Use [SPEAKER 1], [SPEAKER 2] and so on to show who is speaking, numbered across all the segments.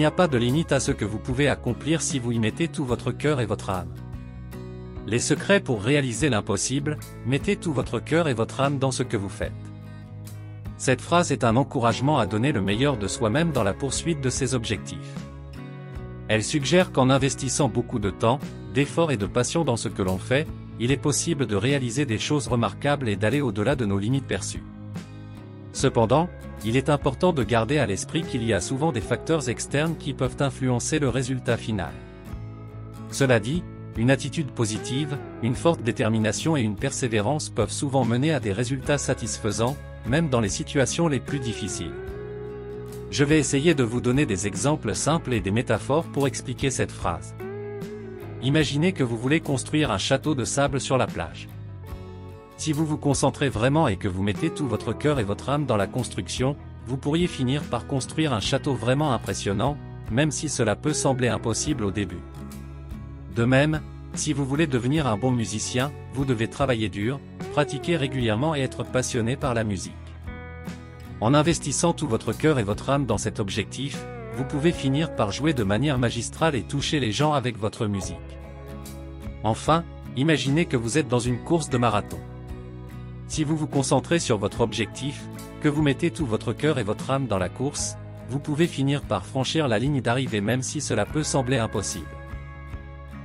[SPEAKER 1] n'y a pas de limite à ce que vous pouvez accomplir si vous y mettez tout votre cœur et votre âme. Les secrets pour réaliser l'impossible, mettez tout votre cœur et votre âme dans ce que vous faites. Cette phrase est un encouragement à donner le meilleur de soi-même dans la poursuite de ses objectifs. Elle suggère qu'en investissant beaucoup de temps, d'efforts et de passion dans ce que l'on fait, il est possible de réaliser des choses remarquables et d'aller au-delà de nos limites perçues. Cependant, il est important de garder à l'esprit qu'il y a souvent des facteurs externes qui peuvent influencer le résultat final. Cela dit, une attitude positive, une forte détermination et une persévérance peuvent souvent mener à des résultats satisfaisants, même dans les situations les plus difficiles. Je vais essayer de vous donner des exemples simples et des métaphores pour expliquer cette phrase. Imaginez que vous voulez construire un château de sable sur la plage. Si vous vous concentrez vraiment et que vous mettez tout votre cœur et votre âme dans la construction, vous pourriez finir par construire un château vraiment impressionnant, même si cela peut sembler impossible au début. De même, si vous voulez devenir un bon musicien, vous devez travailler dur, pratiquer régulièrement et être passionné par la musique. En investissant tout votre cœur et votre âme dans cet objectif, vous pouvez finir par jouer de manière magistrale et toucher les gens avec votre musique. Enfin, imaginez que vous êtes dans une course de marathon. Si vous vous concentrez sur votre objectif, que vous mettez tout votre cœur et votre âme dans la course, vous pouvez finir par franchir la ligne d'arrivée même si cela peut sembler impossible.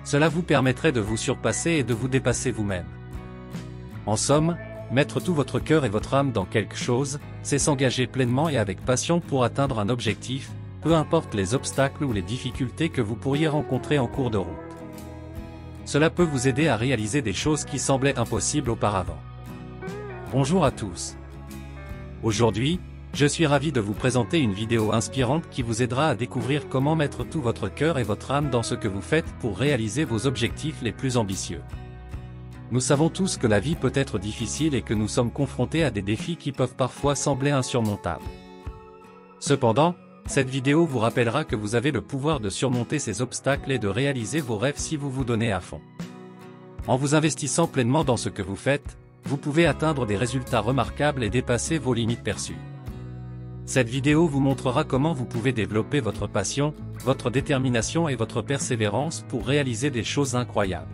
[SPEAKER 1] Cela vous permettrait de vous surpasser et de vous dépasser vous-même. En somme, mettre tout votre cœur et votre âme dans quelque chose, c'est s'engager pleinement et avec passion pour atteindre un objectif, peu importe les obstacles ou les difficultés que vous pourriez rencontrer en cours de route. Cela peut vous aider à réaliser des choses qui semblaient impossibles auparavant. Bonjour à tous. Aujourd'hui, je suis ravi de vous présenter une vidéo inspirante qui vous aidera à découvrir comment mettre tout votre cœur et votre âme dans ce que vous faites pour réaliser vos objectifs les plus ambitieux. Nous savons tous que la vie peut être difficile et que nous sommes confrontés à des défis qui peuvent parfois sembler insurmontables. Cependant, cette vidéo vous rappellera que vous avez le pouvoir de surmonter ces obstacles et de réaliser vos rêves si vous vous donnez à fond. En vous investissant pleinement dans ce que vous faites, vous pouvez atteindre des résultats remarquables et dépasser vos limites perçues. Cette vidéo vous montrera comment vous pouvez développer votre passion, votre détermination et votre persévérance pour réaliser des choses incroyables.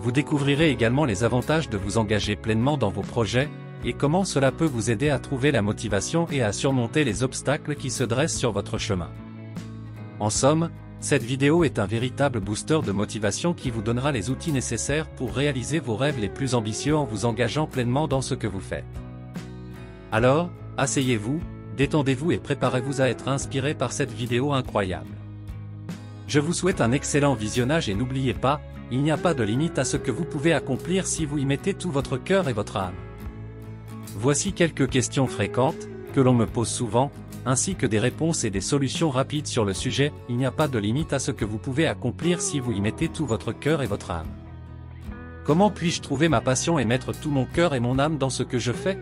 [SPEAKER 1] Vous découvrirez également les avantages de vous engager pleinement dans vos projets, et comment cela peut vous aider à trouver la motivation et à surmonter les obstacles qui se dressent sur votre chemin. En somme, cette vidéo est un véritable booster de motivation qui vous donnera les outils nécessaires pour réaliser vos rêves les plus ambitieux en vous engageant pleinement dans ce que vous faites. Alors, asseyez-vous, détendez-vous et préparez-vous à être inspiré par cette vidéo incroyable. Je vous souhaite un excellent visionnage et n'oubliez pas, il n'y a pas de limite à ce que vous pouvez accomplir si vous y mettez tout votre cœur et votre âme. Voici quelques questions fréquentes, que l'on me pose souvent, ainsi que des réponses et des solutions rapides sur le sujet. Il n'y a pas de limite à ce que vous pouvez accomplir si vous y mettez tout votre cœur et votre âme. Comment puis-je trouver ma passion et mettre tout mon cœur et mon âme dans ce que je fais?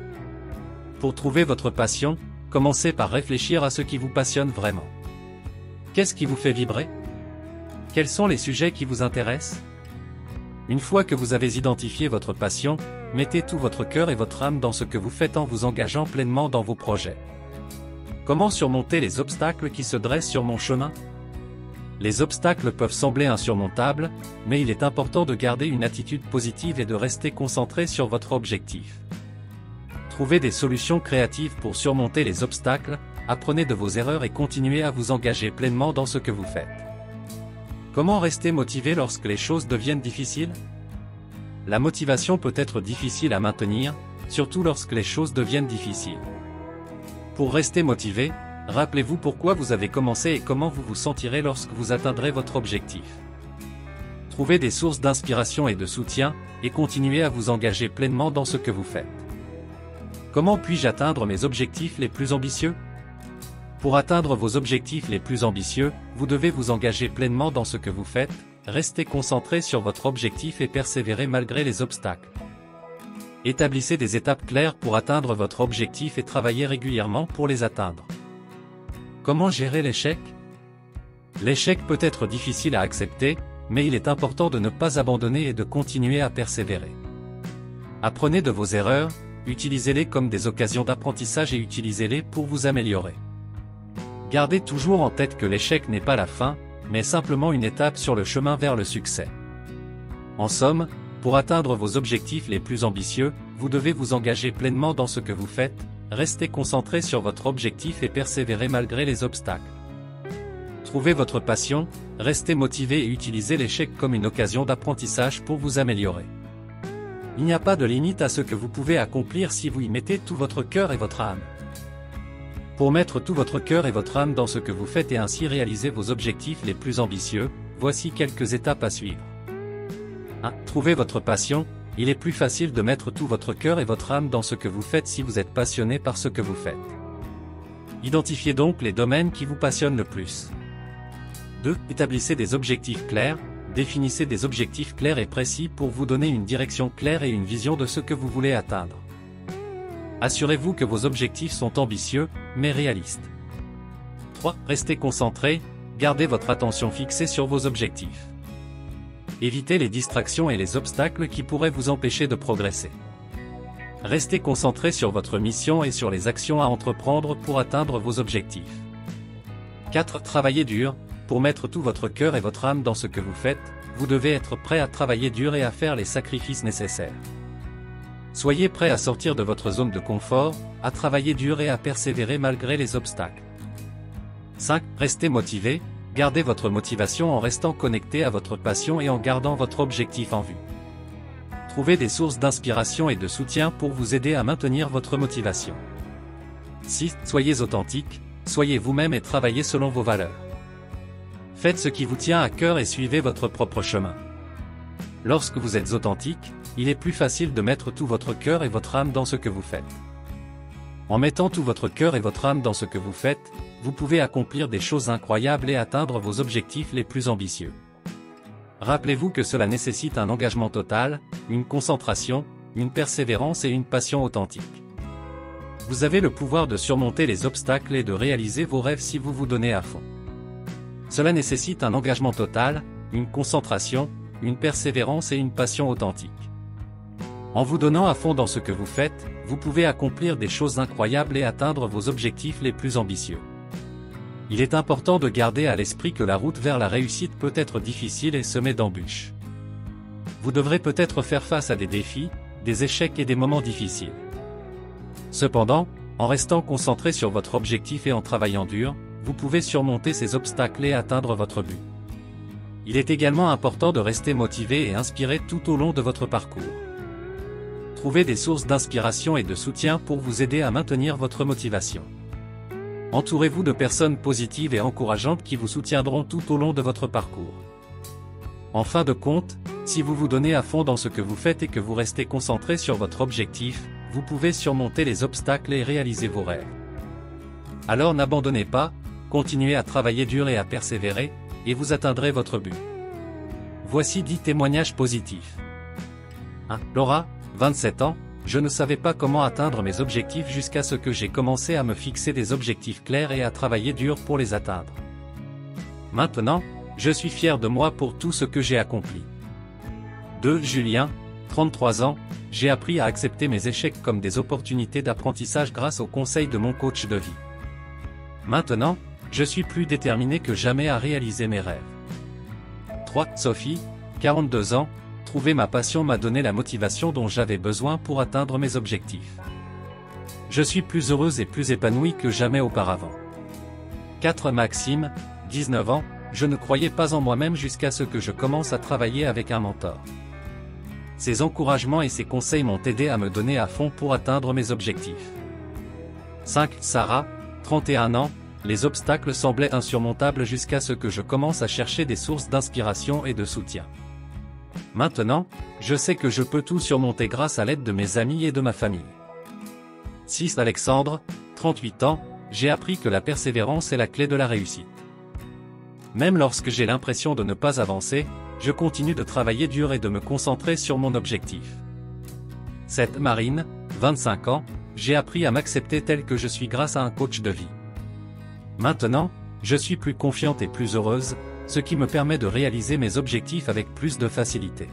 [SPEAKER 1] Pour trouver votre passion, commencez par réfléchir à ce qui vous passionne vraiment. Qu'est-ce qui vous fait vibrer? Quels sont les sujets qui vous intéressent? Une fois que vous avez identifié votre passion, mettez tout votre cœur et votre âme dans ce que vous faites en vous engageant pleinement dans vos projets. Comment surmonter les obstacles qui se dressent sur mon chemin? Les obstacles peuvent sembler insurmontables, mais il est important de garder une attitude positive et de rester concentré sur votre objectif. Trouvez des solutions créatives pour surmonter les obstacles, apprenez de vos erreurs et continuez à vous engager pleinement dans ce que vous faites. Comment rester motivé lorsque les choses deviennent difficiles? La motivation peut être difficile à maintenir, surtout lorsque les choses deviennent difficiles. Pour rester motivé, rappelez-vous pourquoi vous avez commencé et comment vous vous sentirez lorsque vous atteindrez votre objectif. Trouvez des sources d'inspiration et de soutien, et continuez à vous engager pleinement dans ce que vous faites. Comment puis-je atteindre mes objectifs les plus ambitieux? Pour atteindre vos objectifs les plus ambitieux, vous devez vous engager pleinement dans ce que vous faites, rester concentré sur votre objectif et persévérer malgré les obstacles. Établissez des étapes claires pour atteindre votre objectif et travaillez régulièrement pour les atteindre. Comment gérer l'échec? L'échec peut être difficile à accepter, mais il est important de ne pas abandonner et de continuer à persévérer. Apprenez de vos erreurs, utilisez-les comme des occasions d'apprentissage et utilisez-les pour vous améliorer. Gardez toujours en tête que l'échec n'est pas la fin, mais simplement une étape sur le chemin vers le succès. En somme, pour atteindre vos objectifs les plus ambitieux, vous devez vous engager pleinement dans ce que vous faites, rester concentré sur votre objectif et persévérer malgré les obstacles. Trouvez votre passion, restez motivé et utilisez l'échec comme une occasion d'apprentissage pour vous améliorer. Il n'y a pas de limite à ce que vous pouvez accomplir si vous y mettez tout votre cœur et votre âme. Pour mettre tout votre cœur et votre âme dans ce que vous faites et ainsi réaliser vos objectifs les plus ambitieux, voici quelques étapes à suivre. 1. Trouvez votre passion. Il est plus facile de mettre tout votre cœur et votre âme dans ce que vous faites si vous êtes passionné par ce que vous faites. Identifiez donc les domaines qui vous passionnent le plus. 2. Établissez des objectifs clairs. Définissez des objectifs clairs et précis pour vous donner une direction claire et une vision de ce que vous voulez atteindre. Assurez-vous que vos objectifs sont ambitieux, mais réalistes. 3. Restez concentré, gardez votre attention fixée sur vos objectifs. Évitez les distractions et les obstacles qui pourraient vous empêcher de progresser. Restez concentré sur votre mission et sur les actions à entreprendre pour atteindre vos objectifs. 4. Travaillez dur. Pour mettre tout votre cœur et votre âme dans ce que vous faites, vous devez être prêt à travailler dur et à faire les sacrifices nécessaires. Soyez prêt à sortir de votre zone de confort, à travailler dur et à persévérer malgré les obstacles. 5. Restez motivé, gardez votre motivation en restant connecté à votre passion et en gardant votre objectif en vue. Trouvez des sources d'inspiration et de soutien pour vous aider à maintenir votre motivation. 6. Soyez authentique, soyez vous-même et travaillez selon vos valeurs. Faites ce qui vous tient à cœur et suivez votre propre chemin. Lorsque vous êtes authentique, il est plus facile de mettre tout votre cœur et votre âme dans ce que vous faites. En mettant tout votre cœur et votre âme dans ce que vous faites, vous pouvez accomplir des choses incroyables et atteindre vos objectifs les plus ambitieux. Rappelez-vous que cela nécessite un engagement total, une concentration, une persévérance et une passion authentique. Vous avez le pouvoir de surmonter les obstacles et de réaliser vos rêves si vous vous donnez à fond. Cela nécessite un engagement total, une concentration, une persévérance et une passion authentique. En vous donnant à fond dans ce que vous faites, vous pouvez accomplir des choses incroyables et atteindre vos objectifs les plus ambitieux. Il est important de garder à l'esprit que la route vers la réussite peut être difficile et semée d'embûches. Vous devrez peut-être faire face à des défis, des échecs et des moments difficiles. Cependant, en restant concentré sur votre objectif et en travaillant dur, vous pouvez surmonter ces obstacles et atteindre votre but. Il est également important de rester motivé et inspiré tout au long de votre parcours. Trouvez des sources d'inspiration et de soutien pour vous aider à maintenir votre motivation. Entourez-vous de personnes positives et encourageantes qui vous soutiendront tout au long de votre parcours. En fin de compte, si vous vous donnez à fond dans ce que vous faites et que vous restez concentré sur votre objectif, vous pouvez surmonter les obstacles et réaliser vos rêves. Alors n'abandonnez pas, continuez à travailler dur et à persévérer, et vous atteindrez votre but. Voici 10 témoignages positifs. 1. Laura, 27 ans, je ne savais pas comment atteindre mes objectifs jusqu'à ce que j'ai commencé à me fixer des objectifs clairs et à travailler dur pour les atteindre. Maintenant, je suis fier de moi pour tout ce que j'ai accompli. 2. Julien, 33 ans, j'ai appris à accepter mes échecs comme des opportunités d'apprentissage grâce aux conseils de mon coach de vie. Maintenant, je suis plus déterminé que jamais à réaliser mes rêves. 3. Sophie, 42 ans, trouver ma passion m'a donné la motivation dont j'avais besoin pour atteindre mes objectifs. Je suis plus heureuse et plus épanouie que jamais auparavant. 4. Maxime, 19 ans, je ne croyais pas en moi-même jusqu'à ce que je commence à travailler avec un mentor. Ses encouragements et ses conseils m'ont aidé à me donner à fond pour atteindre mes objectifs. 5. Sarah, 31 ans, les obstacles semblaient insurmontables jusqu'à ce que je commence à chercher des sources d'inspiration et de soutien. Maintenant, je sais que je peux tout surmonter grâce à l'aide de mes amis et de ma famille. 6. Alexandre, 38 ans, j'ai appris que la persévérance est la clé de la réussite. Même lorsque j'ai l'impression de ne pas avancer, je continue de travailler dur et de me concentrer sur mon objectif. 7. Marine, 25 ans, j'ai appris à m'accepter tel que je suis grâce à un coach de vie. Maintenant, je suis plus confiante et plus heureuse, ce qui me permet de réaliser mes objectifs avec plus de facilité.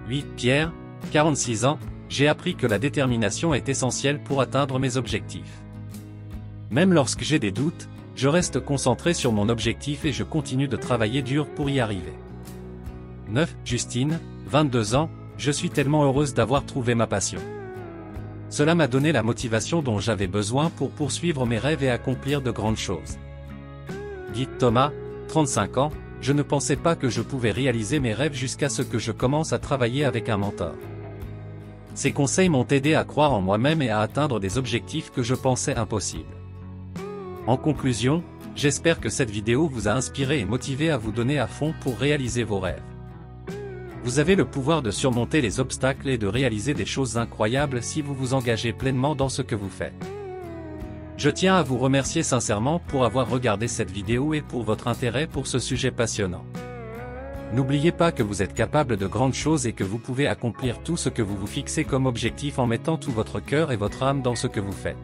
[SPEAKER 1] 8. Pierre, 46 ans, j'ai appris que la détermination est essentielle pour atteindre mes objectifs. Même lorsque j'ai des doutes, je reste concentré sur mon objectif et je continue de travailler dur pour y arriver. 9. Justine, 22 ans, je suis tellement heureuse d'avoir trouvé ma passion. Cela m'a donné la motivation dont j'avais besoin pour poursuivre mes rêves et accomplir de grandes choses. Guy Thomas, 35 ans, je ne pensais pas que je pouvais réaliser mes rêves jusqu'à ce que je commence à travailler avec un mentor. Ces conseils m'ont aidé à croire en moi-même et à atteindre des objectifs que je pensais impossibles. En conclusion, j'espère que cette vidéo vous a inspiré et motivé à vous donner à fond pour réaliser vos rêves. Vous avez le pouvoir de surmonter les obstacles et de réaliser des choses incroyables si vous vous engagez pleinement dans ce que vous faites. Je tiens à vous remercier sincèrement pour avoir regardé cette vidéo et pour votre intérêt pour ce sujet passionnant. N'oubliez pas que vous êtes capable de grandes choses et que vous pouvez accomplir tout ce que vous vous fixez comme objectif en mettant tout votre cœur et votre âme dans ce que vous faites.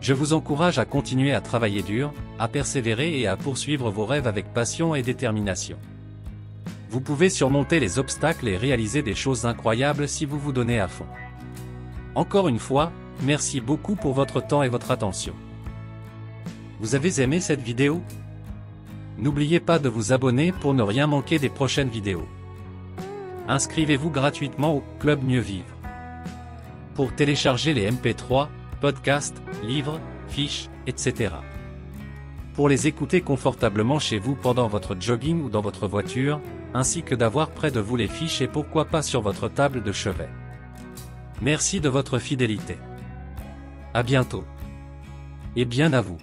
[SPEAKER 1] Je vous encourage à continuer à travailler dur, à persévérer et à poursuivre vos rêves avec passion et détermination. Vous pouvez surmonter les obstacles et réaliser des choses incroyables si vous vous donnez à fond. Encore une fois, merci beaucoup pour votre temps et votre attention. Vous avez aimé cette vidéo? N'oubliez pas de vous abonner pour ne rien manquer des prochaines vidéos. Inscrivez-vous gratuitement au Club Mieux Vivre. Pour télécharger les MP3, podcasts, livres, fiches, etc. Pour les écouter confortablement chez vous pendant votre jogging ou dans votre voiture, ainsi que d'avoir près de vous les fiches et pourquoi pas sur votre table de chevet. Merci de votre fidélité. À bientôt. Et bien à vous.